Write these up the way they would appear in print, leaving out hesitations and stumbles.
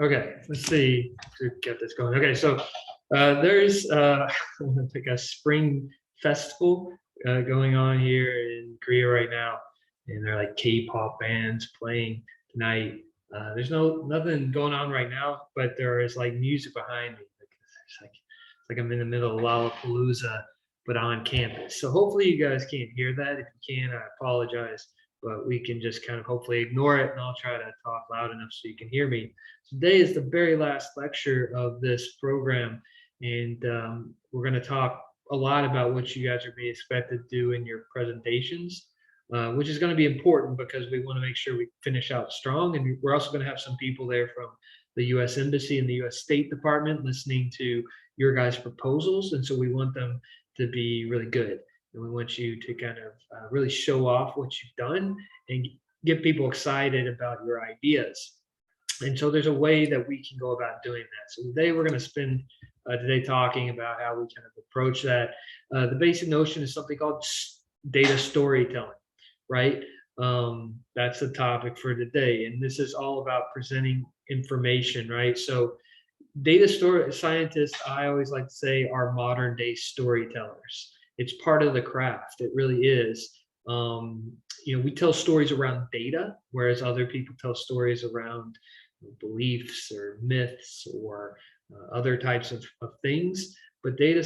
Okay, let's see to get this going. Okay, so there's like a spring festival going on here in Korea right now, and they're like K-pop bands playing tonight. There's nothing going on right now, but there is like music behind me. It's like I'm in the middle of Lollapalooza, but on campus. So hopefully you guys can't hear that. If you can, I apologize, but we can just kind of hopefully ignore it, and I'll try to talk loud enough so you can hear me. Today is the very last lecture of this program, and we're going to talk a lot about what you guys are being expected to do in your presentations, which is going to be important because we want to make sure we finish out strong. And we're also going to have some people there from the U.S. Embassy and the U.S. State Department listening to your guys' proposals, and so we want them to be really good. And we want you to kind of really show off what you've done and get people excited about your ideas. And so there's a way that we can go about doing that. So today we're going to spend today talking about how we kind of approach that. The basic notion is something called data storytelling, right? That's the topic for today. And this is all about presenting information, right? So scientists, I always like to say, are modern day storytellers. It's part of the craft. It really is. We tell stories around data, whereas other people tell stories around beliefs or myths or other types of things. But data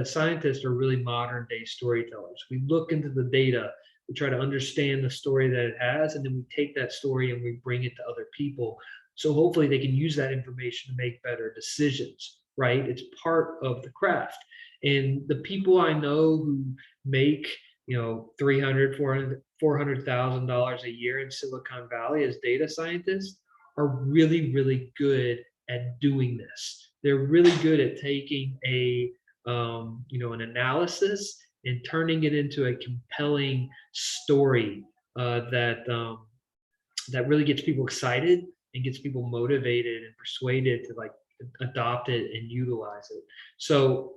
scientists are really modern day storytellers. We look into the data, we try to understand the story that it has, and then we take that story and we bring it to other people. So hopefully they can use that information to make better decisions, right? It's part of the craft. And the people I know who make, $300,000, $400,000 a year in Silicon Valley as data scientists are really, really good at doing this. They're really good at taking an analysis and turning it into a compelling story that really gets people excited and gets people motivated and persuaded to adopt it and utilize it. So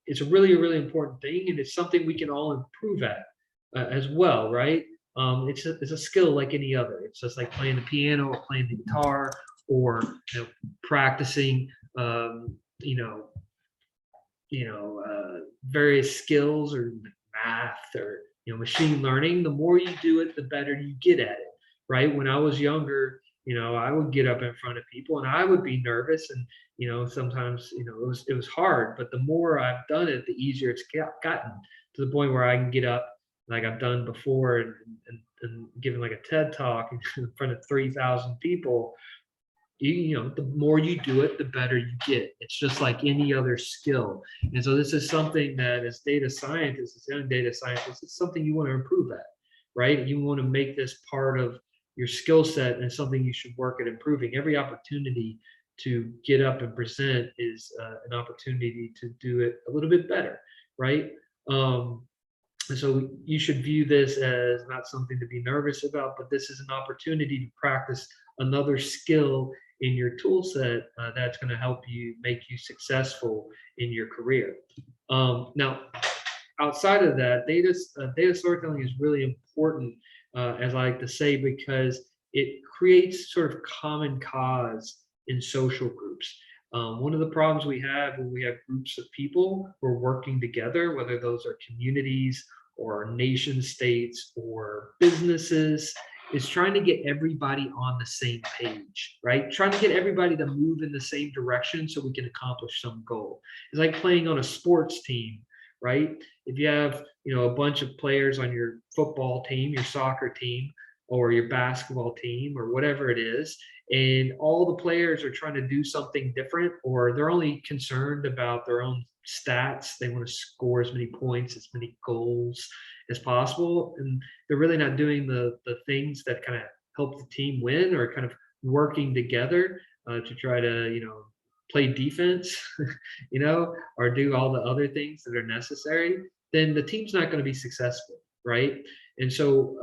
it's a really, really important thing, and it's something we can all improve at as well, right? It's a skill like any other. It's just like playing the piano or playing the guitar or practicing various skills or math or machine learning. The more you do it, the better you get at it, right? When I was younger, I would get up in front of people and I would be nervous, and sometimes it was hard. But the more I've done it, the easier it's gotten, to the point where I can get up like I've done before and given like a TED talk in front of 3,000 people. The more you do it, the better you get. It's just like any other skill. And so this is something that as data scientists, as young data scientists, it's something you want to improve at, right? You want to make this part of your skill set and something you should work at improving. Every opportunity to get up and present is an opportunity to do it a little bit better, right? And so you should view this as not something to be nervous about, but this is an opportunity to practice another skill in your tool set that's going to help you make you successful in your career. Now, outside of that, data storytelling is really important, as I like to say, because it creates sort of common cause in social groups. One of the problems we have when we have groups of people who are working together, whether those are communities or nation states or businesses, is trying to get everybody on the same page, right? Trying to get everybody to move in the same direction so we can accomplish some goal. It's like playing on a sports team, right? If you have, a bunch of players on your football team, your soccer team, or your basketball team, or whatever it is, and all the players are trying to do something different, or they're only concerned about their own stats. They want to score as many points, as many goals as possible, and they're really not doing the things that kind of help the team win, or kind of working together to try to play defense, or do all the other things that are necessary. Then the team's not going to be successful, right? And so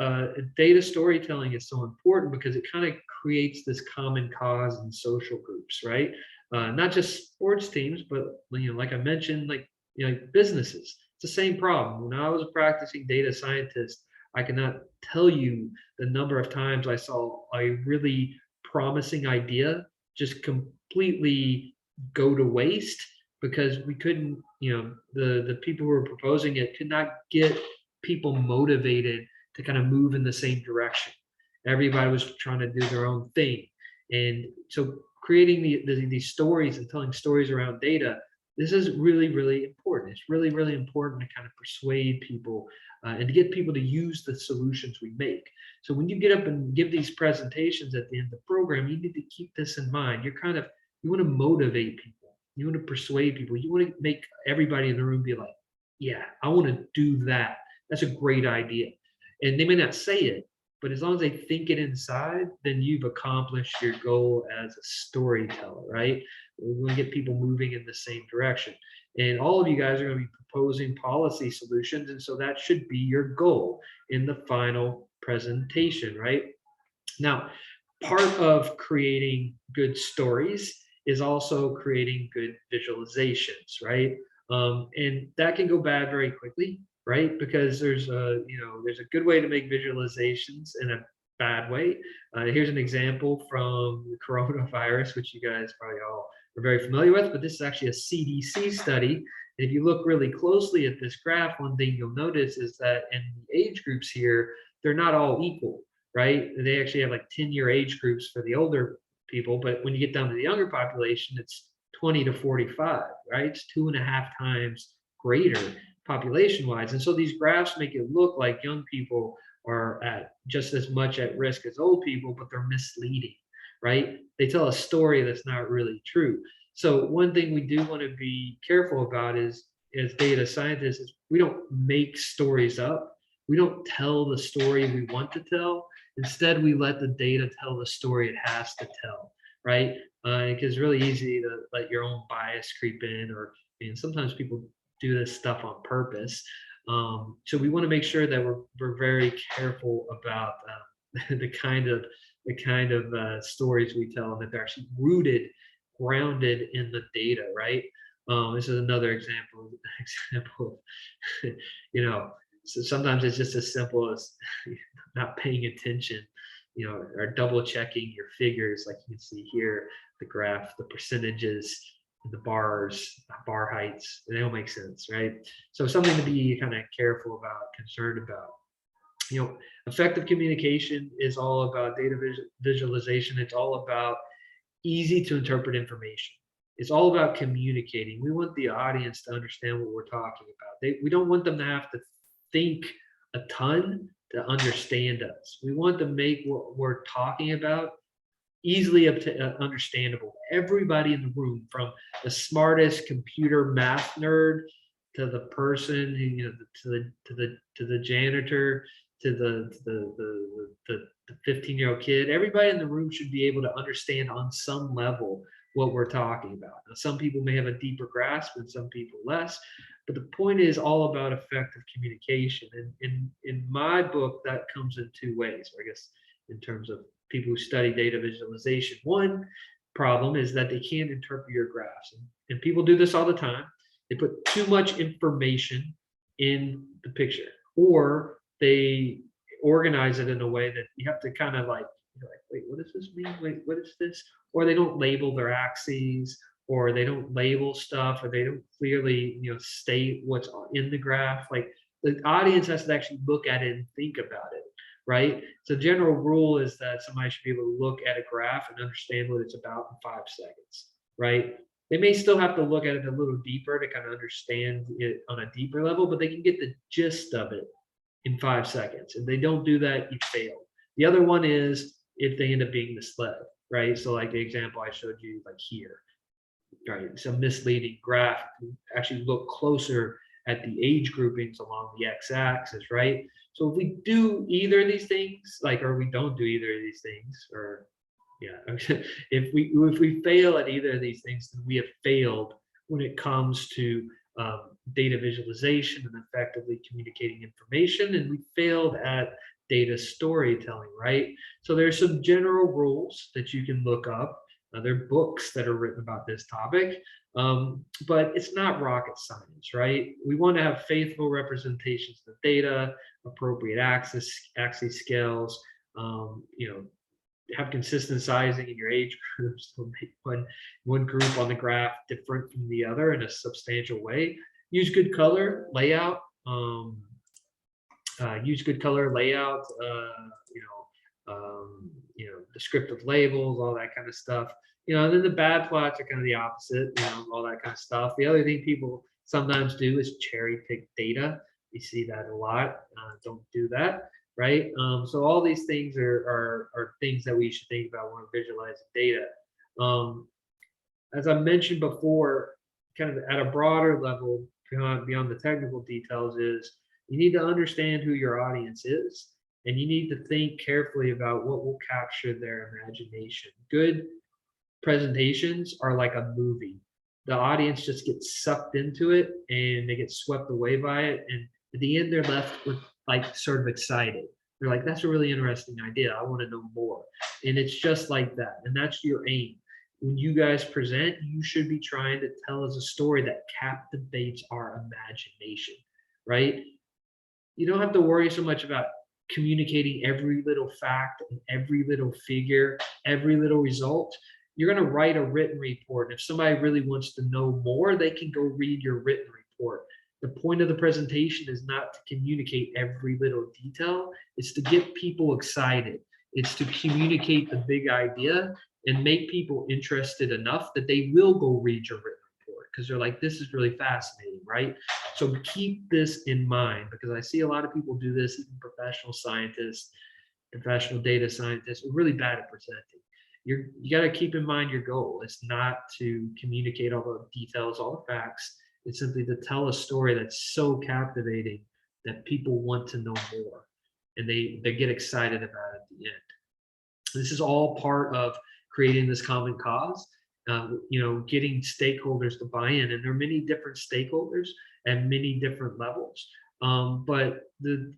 data storytelling is so important because it kind of creates this common cause in social groups, right? Not just sports teams, but like I mentioned, like businesses. It's the same problem. When I was a practicing data scientist, I cannot tell you the number of times I saw a really promising idea just completely go to waste because we couldn't, the people who were proposing it could not get people motivated to kind of move in the same direction. Everybody was trying to do their own thing. And so creating these stories and telling stories around data, this is really, really important. It's really, really important to kind of persuade people and to get people to use the solutions we make. So when you get up and give these presentations at the end of the program, you need to keep this in mind. You want to motivate people. You want to persuade people. You want to make everybody in the room be like, yeah, I want to do that. That's a great idea. And they may not say it, but as long as they think it inside, then you've accomplished your goal as a storyteller, right? We're going to get people moving in the same direction. And all of you guys are going to be proposing policy solutions. And so that should be your goal in the final presentation, right? Now, part of creating good stories is also creating good visualizations, right? And that can go bad very quickly, right? Because there's a good way to make visualizations and a bad way. Here's an example from the coronavirus, which you guys probably all are very familiar with, but this is actually a CDC study. And if you look really closely at this graph, one thing you'll notice is that in the age groups here, they're not all equal, right? They actually have like 10-year age groups for the older people, but when you get down to the younger population, it's 20 to 45, right? It's 2.5 times greater population wise. And so these graphs make it look like young people are at just as much at risk as old people, but they're misleading, right? They tell a story that's not really true. So one thing we do want to be careful about is, as data scientists, is we don't make stories up. We don't tell the story we want to tell. Instead, we let the data tell the story it has to tell, right? Because it's really easy to let your own bias creep in, and sometimes people do this stuff on purpose. So we want to make sure that we're very careful about the kind of stories we tell, and that they're actually grounded in the data, right? This is another example. So sometimes it's just as simple as not paying attention, or double checking your figures, like you can see here, the graph, the percentages, the bars, bar heights, they don't make sense, right? So something to be kind of careful about, concerned about. Effective communication is all about data visualization. It's all about easy to interpret information. It's all about communicating. We want the audience to understand what we're talking about. We don't want them to have to think a ton to understand us. We want to make what we're talking about easily understandable. Everybody in the room, from the smartest computer math nerd to the person who, to the janitor, to the 15-year-old kid, everybody in the room should be able to understand on some level what we're talking about. Now, some people may have a deeper grasp and some people less, but the point is all about effective communication. And in my book, that comes in two ways, I guess, in terms of people who study data visualization. One problem is that they can't interpret your graphs. And people do this all the time. They put too much information in the picture, or they organize it in a way that you have to kind of like, wait, what does this mean? Wait, what is this? Or they don't label their axes, or they don't label stuff, or they don't clearly, state what's in the graph. Like, the audience has to actually look at it and think about it, right? So general rule is that somebody should be able to look at a graph and understand what it's about in 5 seconds, right? They may still have to look at it a little deeper to kind of understand it on a deeper level, but they can get the gist of it in 5 seconds. If they don't do that, you fail. The other one is if they end up being misled, right? So like the example I showed you, like here, right? Some misleading graph. Actually look closer at the age groupings along the x-axis, right? So if we do either of these things, or we don't do either of these things, or if we fail at either of these things, then we have failed when it comes to data visualization and effectively communicating information, and we failed at data storytelling, right? So there's some general rules that you can look up. There are books that are written about this topic, but it's not rocket science, right? We want to have faithful representations of data, appropriate axis scales, have consistent sizing in your age groups. Don't make one group on the graph different from the other in a substantial way. Use good color layout. Use good color layout. Descriptive labels, all that kind of stuff. And then the bad plots are kind of the opposite. All that kind of stuff. The other thing people sometimes do is cherry pick data. You see that a lot. Don't do that, right? So all these things are things that we should think about when visualizing data. As I mentioned before, kind of at a broader level, beyond the technical details, is you need to understand who your audience is, and you need to think carefully about what will capture their imagination. Good presentations are like a movie. The audience just gets sucked into it and they get swept away by it. And at the end, they're left with like sort of excited. They're like, that's a really interesting idea. I want to know more. And it's just like that. And that's your aim. When you guys present, you should be trying to tell us a story that captivates our imagination, right? You don't have to worry so much about communicating every little fact and every little figure, every little result. You're going to write a written report. And if somebody really wants to know more, they can go read your written report. The point of the presentation is not to communicate every little detail. It's to get people excited. It's to communicate the big idea and make people interested enough that they will go read your written report because they're like, this is really fascinating, right? So keep this in mind, because I see a lot of people do this, even professional scientists, professional data scientists are really bad at presenting. You got to keep in mind your goal. It's not to communicate all the details, all the facts. It's simply to tell a story that's so captivating that people want to know more, and they get excited about it at the end. This is all part of creating this common cause, getting stakeholders to buy in. And there are many different stakeholders at many different levels. But the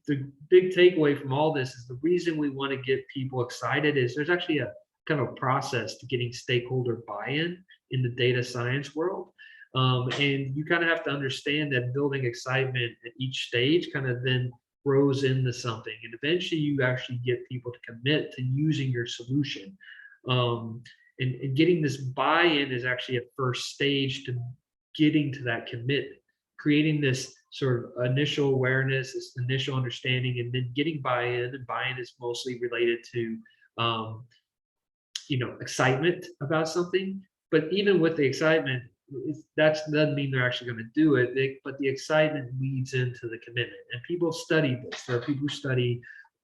big takeaway from all this is the reason we want to get people excited is there's actually a kind of process to getting stakeholder buy-in in the data science world. And you kind of have to understand that building excitement at each stage kind of then grows into something. And eventually you actually get people to commit to using your solution. And getting this buy-in is actually a first stage to getting to that commitment, creating this sort of initial awareness, this initial understanding, and then getting buy-in. And buy-in is mostly related to, excitement about something. But even with the excitement, that doesn't mean they're actually going to do it. But the excitement leads into the commitment. And people study this. There are people who study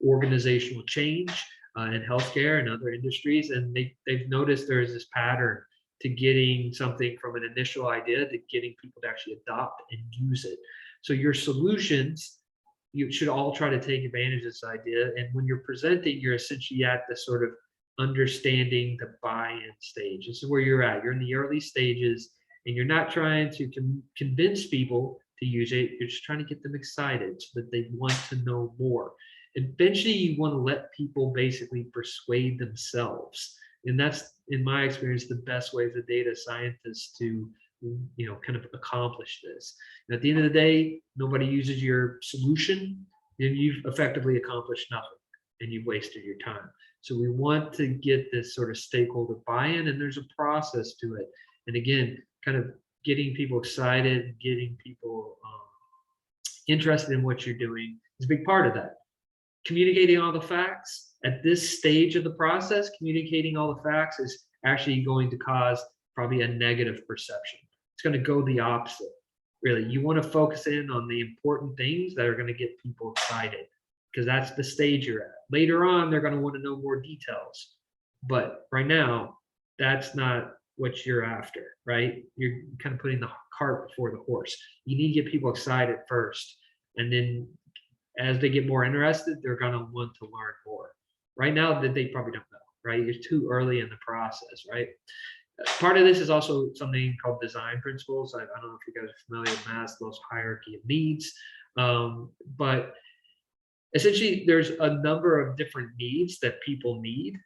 organizational change in healthcare and other industries, and they've noticed there's this pattern to getting something from an initial idea to getting people to actually adopt and use it. So your solutions, you should all try to take advantage of this idea. And when you're presenting, you're essentially at the sort of understanding the buy-in stage. This is where you're at. You're in the early stages, and you're not trying to convince people to use it. You're just trying to get them excited so that they want to know more. Eventually, you want to let people basically persuade themselves. And that's, in my experience, the best way as a data scientist to kind of accomplish this. And at the end of the day, nobody uses your solution, and you've effectively accomplished nothing, and you've wasted your time. So we want to get this sort of stakeholder buy-in, and there's a process to it. And again, kind of getting people excited, getting people interested in what you're doing is a big part of that. Communicating all the facts at this stage of the process, communicating all the facts is actually going to cause probably a negative perception. It's going to go the opposite. Really, you want to focus in on the important things that are going to get people excited, because that's the stage you're at. Later on, they're going to want to know more details. But right now, that's not what you're after, right? You're kind of putting the cart before the horse. You need to get people excited first. And then as they get more interested, they're going to want to learn more. Right now, that they probably don't know, right? You're too early in the process, right? Part of this is also something called design principles. I don't know if you guys are familiar with Maslow's hierarchy of needs, but essentially, there's a number of different needs that people need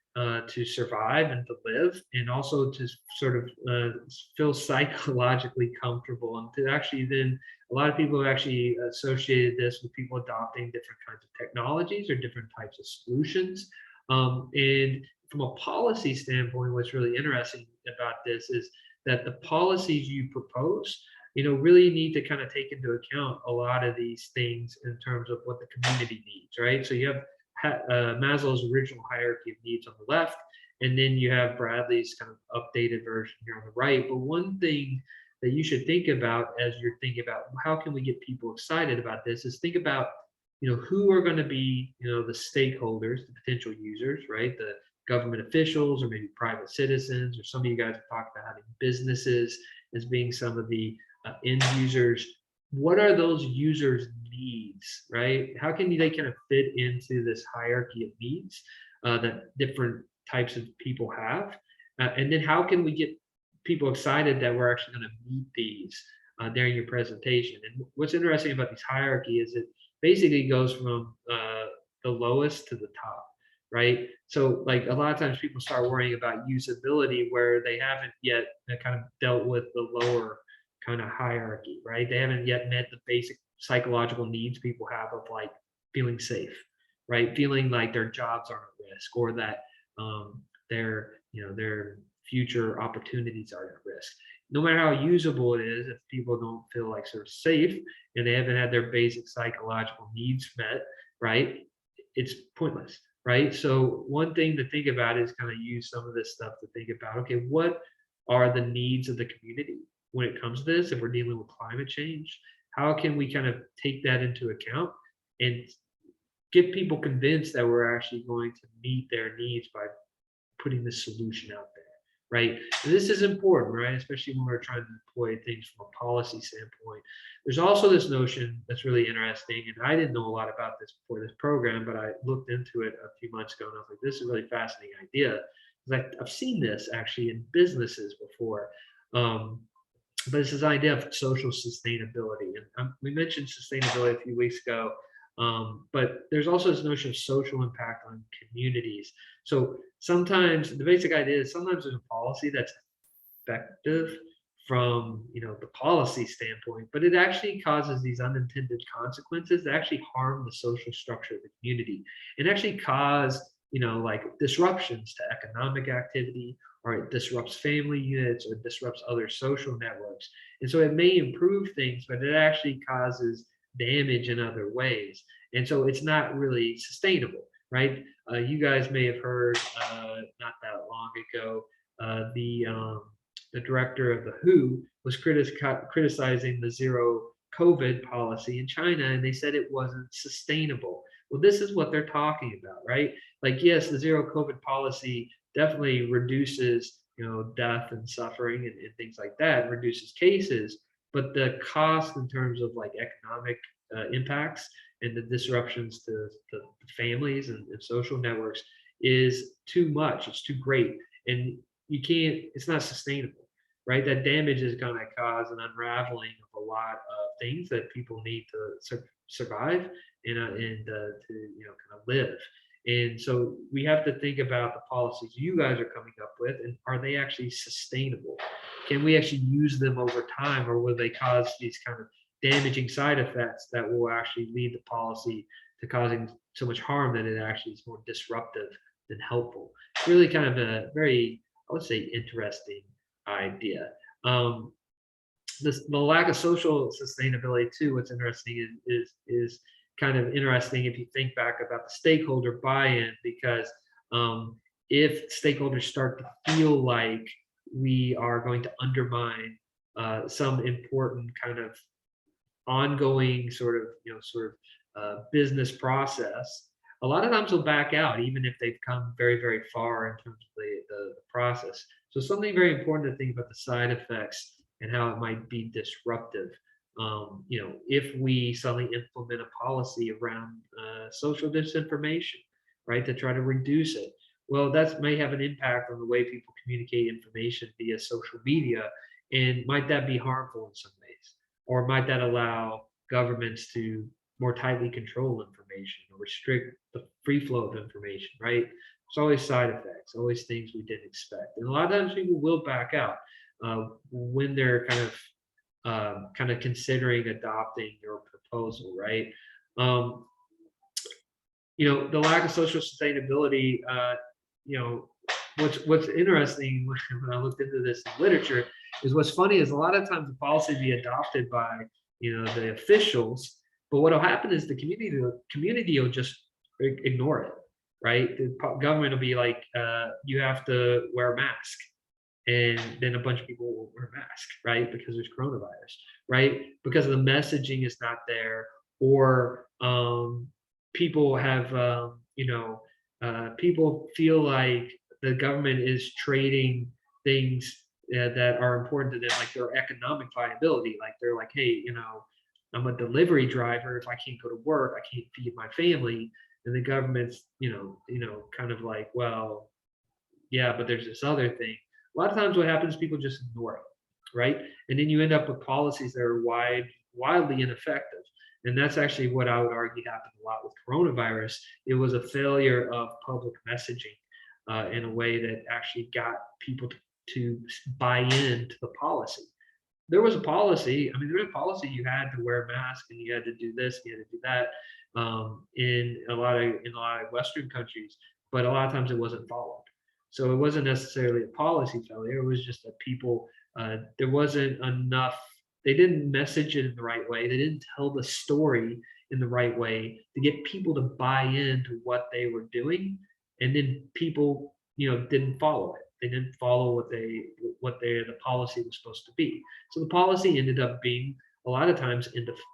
to survive and to live, and also to sort of feel psychologically comfortable. And to actually then, a lot of people have actually associated this with people adopting different kinds of technologies or different types of solutions. And from a policy standpoint, what's really interesting about this is that the policies you propose, really need to kind of take into account a lot of these things in terms of what the community needs, right? So you have Maslow's original hierarchy of needs on the left, and then you have Bradley's kind of updated version here on the right. But one thing that you should think about as you're thinking about how can we get people excited about this is think about, who are going to be, the stakeholders, the potential users, right? The government officials or maybe private citizens, or some of you guys have talked about having businesses as being some of the end users. What are those users' needs, right? How can they kind of fit into this hierarchy of needs that different types of people have? And then how can we get people excited that we're actually going to meet these during your presentation? And what's interesting about this hierarchy is it basically goes from the lowest to the top, right? So like a lot of times people start worrying about usability where they haven't yet kind of dealt with the lower kind of hierarchy, right? They haven't yet met the basic psychological needs people have of like feeling safe, right? Feeling like their jobs aren't at risk, or that their future opportunities are at risk. No matter how usable it is, if people don't feel like they're safe and they haven't had their basic psychological needs met, right? It's pointless, right? So one thing to think about is kind of use some of this stuff to think about, okay, what are the needs of the community when it comes to this? If we're dealing with climate change, how can we kind of take that into account and get people convinced that we're actually going to meet their needs by putting the solution out there, right? And this is important, right? Especially when we're trying to deploy things from a policy standpoint. There's also this notion that's really interesting, and I didn't know a lot about this before this program, but I looked into it a few months ago, and I was like, this is a really fascinating idea. I've seen this actually in businesses before. But it's this idea of social sustainability. And we mentioned sustainability a few weeks ago, but there's also this notion of social impact on communities. So sometimes the basic idea is sometimes there's a policy that's effective from the policy standpoint, but it actually causes these unintended consequences that actually harm the social structure of the community and actually cause like disruptions to economic activity, or it disrupts family units, or disrupts other social networks. And so it may improve things, but it actually causes damage in other ways. And so it's not really sustainable, right? You guys may have heard not that long ago, the director of the WHO was criticizing the zero COVID policy in China, and they said it wasn't sustainable. Well, this is what they're talking about, right? Like, yes, the zero COVID policy definitely reduces, death and suffering and things like that, reduces cases, but the cost in terms of like economic impacts and the disruptions to families and social networks is too much. It's too great, and you can't. It's not sustainable, right? That damage is going to cause an unraveling of a lot of things that people need to survive and to kind of live. And so we have to think about the policies you guys are coming up with, and are they actually sustainable? Can we actually use them over time, or will they cause these kind of damaging side effects that will actually lead the policy to causing so much harm that it actually is more disruptive than helpful? It's really kind of a very, I would say, interesting idea. The lack of social sustainability too. What's interesting is kind of interesting if you think back about the stakeholder buy-in, because if stakeholders start to feel like we are going to undermine some important kind of ongoing sort of business process, a lot of times they'll back out, even if they've come very, very far in terms of the process. So something very important to think about the side effects and how it might be disruptive. If we suddenly implement a policy around social disinformation, right, to try to reduce it, well, that may have an impact on the way people communicate information via social media. And might that be harmful in some ways? Or might that allow governments to more tightly control information or restrict the free flow of information, right? There's always side effects, always things we didn't expect. And a lot of times people will back out when they're kind of considering adopting your proposal, right? The lack of social sustainability, what's interesting when I looked into this in literature is what's funny is a lot of times the policy be adopted by the officials, but what'll happen is the community will just ignore it, right? The government will be like, you have to wear a mask, and then a bunch of people will wear a mask, right? Because there's coronavirus, right? Because the messaging is not there, or people have, people feel like the government is trading things that are important to them, like their economic viability. Like they're like, hey, I'm a delivery driver. If I can't go to work, I can't feed my family. And the government's, kind of like, well, yeah, but there's this other thing. A lot of times what happens, people just ignore it, right? And then you end up with policies that are wildly ineffective. And that's actually what I would argue happened a lot with coronavirus. It was a failure of public messaging in a way that actually got people to buy into the policy. There was a policy. I mean, there was a policy you had to wear a mask and you had to do this, you had to do that in a lot of Western countries, but a lot of times it wasn't followed. So it wasn't necessarily a policy failure. It was just that people, there wasn't enough. They didn't message it in the right way. They didn't tell the story in the right way to get people to buy into what they were doing, and then people, didn't follow it. They didn't follow what the policy was supposed to be. So the policy ended up being a lot of times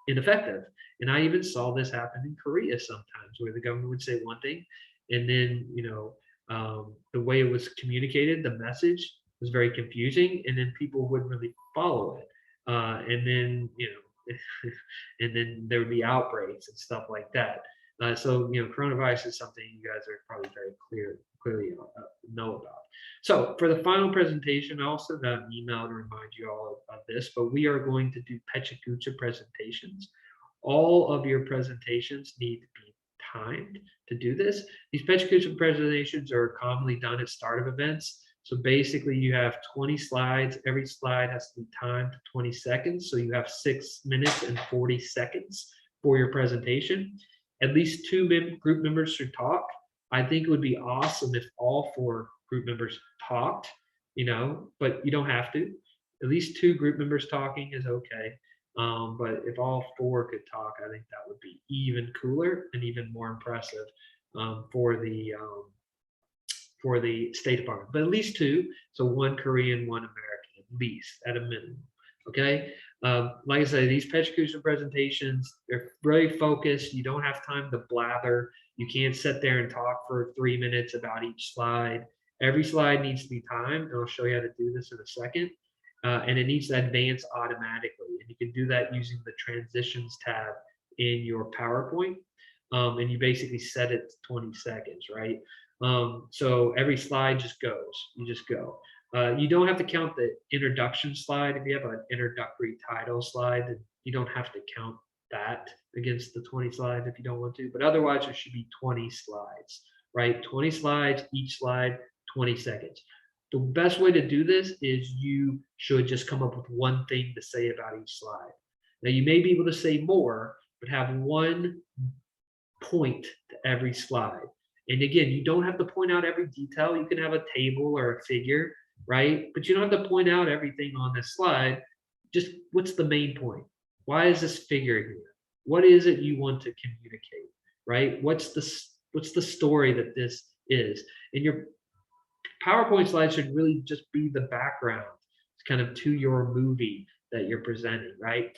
ineffective. And I even saw this happen in Korea sometimes, where the government would say one thing, and then the way it was communicated, the message was very confusing, and then people wouldn't really follow it. And then and then there would be outbreaks and stuff like that. So coronavirus is something you guys are probably very clearly know about. So for the final presentation, I also got an email to remind you all of this, but we are going to do PechaKucha presentations. All of your presentations need to be timed to do this. These PechaKucha presentations are commonly done at start of events. So basically you have 20 slides. Every slide has to be timed to 20 seconds. So you have 6 minutes and 40 seconds for your presentation. At least 2 group members should talk. I think it would be awesome if all 4 group members talked, but you don't have to. At least 2 group members talking is okay. But if all 4 could talk, I think that would be even cooler and even more impressive for the State Department. But at least 2, so 1 Korean, 1 American, at least at a minimum. Okay. Like I said, these PechaKucha presentations, they're very focused. You don't have time to blather. You can't sit there and talk for 3 minutes about each slide. Every slide needs to be timed, and I'll show you how to do this in a second. And it needs to advance automatically. And you can do that using the transitions tab in your PowerPoint. And you basically set it to 20 seconds, right? So every slide just goes, you just go. You don't have to count the introduction slide. If you have an introductory title slide, then you don't have to count that against the 20 slides if you don't want to, but otherwise there should be 20 slides, right? 20 slides, each slide, 20 seconds. The best way to do this is you should just come up with one thing to say about each slide. Now you may be able to say more, but have one point to every slide. And again, you don't have to point out every detail. You can have a table or a figure, right? But you don't have to point out everything on this slide. Just what's the main point? Why is this figure here? What is it you want to communicate, right? What's the story that this is? And your PowerPoint slides should really just be the background. It's kind of to your movie that you're presenting, right?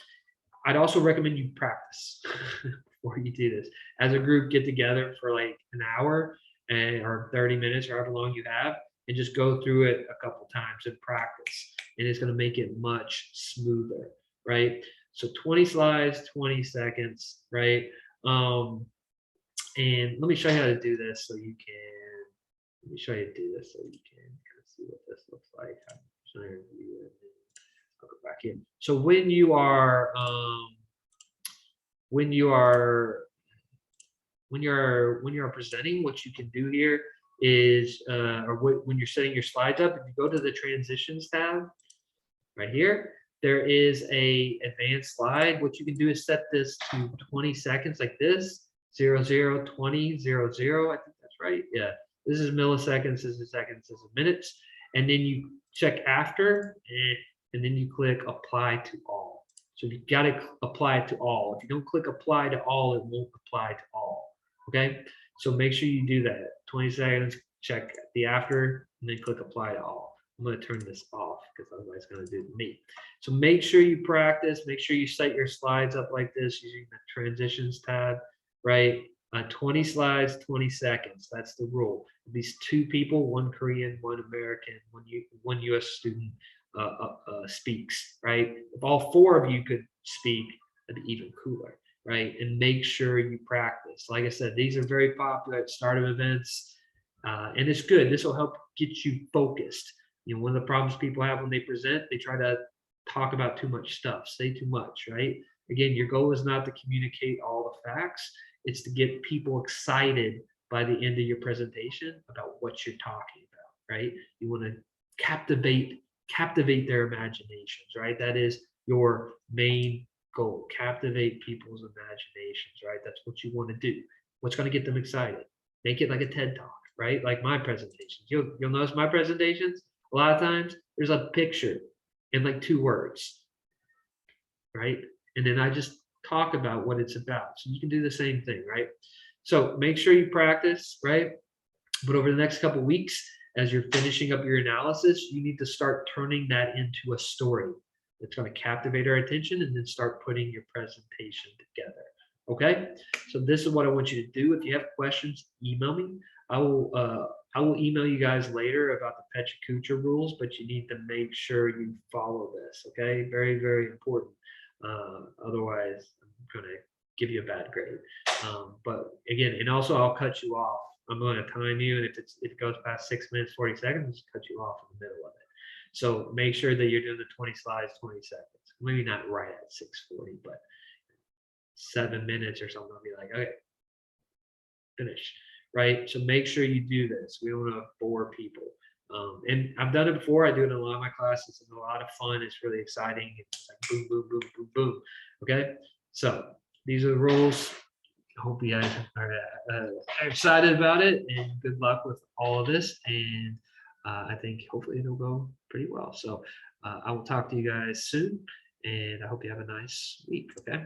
I'd also recommend you practice before you do this. As a group, get together for like an hour or 30 minutes, or however long you have, and just go through it a couple times and practice. And it's going to make it much smoother, right? So 20 slides, 20 seconds, right? And let me show you how to do this so you can, let me show you how to do this so you can kind of see what this looks like. I'll go back in. So when you are presenting, what you can do here is, when you're setting your slides up, if you go to the transitions tab right here, there is a advanced slide. What you can do is set this to 20 seconds like this, 00, 20, 00. I think that's right. Yeah, This is milliseconds, this is seconds, this is minutes. And then you check after, and then you click apply to all. So you got to apply it to all. If you don't click apply to all, it won't apply to all. Okay. So make sure you do that. 20 seconds, check the after, and then click apply to all. I'm going to turn this off because otherwise it's going to do it to me. So make sure you practice. Make sure you set your slides up like this using the transitions tab, right? 20 slides, 20 seconds. That's the rule. These two people, one Korean, one American, one US student speaks, right? If all four of you could speak, it'd be even cooler, right? And make sure you practice. Like I said, these are very popular at start of events, and it's good. This will help get you focused. You know, one of the problems people have when they present, they try to talk about too much stuff, say too much, right? Again, your goal is not to communicate all the facts. It's to get people excited by the end of your presentation about what you're talking about, right? You want to captivate their imaginations, right? That is your main goal. Captivate people's imaginations, right? That's what you want to do. What's going to get them excited? Make it like a TED Talk, right? Like my presentations. You'll notice my presentations, a lot of times there's a picture and like 2 words, right? And then I just talk about what it's about. So you can do the same thing, right? So make sure you practice, right? But over the next couple of weeks, as you're finishing up your analysis, you need to start turning that into a story that's going to captivate our attention, and then start putting your presentation together. Okay, so this is what I want you to do. If you have questions, email me. I will email you guys later about the Pecha Kucha rules, but you need to make sure you follow this. Okay, very, very important. Otherwise, I'm going to give you a bad grade. But again, and also I'll cut you off. I'm going to time you, and if it goes past 6 minutes 40 seconds, I'll just cut you off in the middle of it. So make sure that you're doing the 20 slides, 20 seconds. Maybe not right at 6:40, but 7 minutes or something. I'll be like, okay, finish, right? So make sure you do this. We don't want to bore people. And I've done it before. I do it in a lot of my classes. It's a lot of fun. It's really exciting. It's like boom, boom, boom, boom, boom. Okay, so these are the rules. I hope you guys are excited about it, and good luck with all of this. And I think hopefully it'll go pretty well. So I will talk to you guys soon, and I hope you have a nice week. Okay.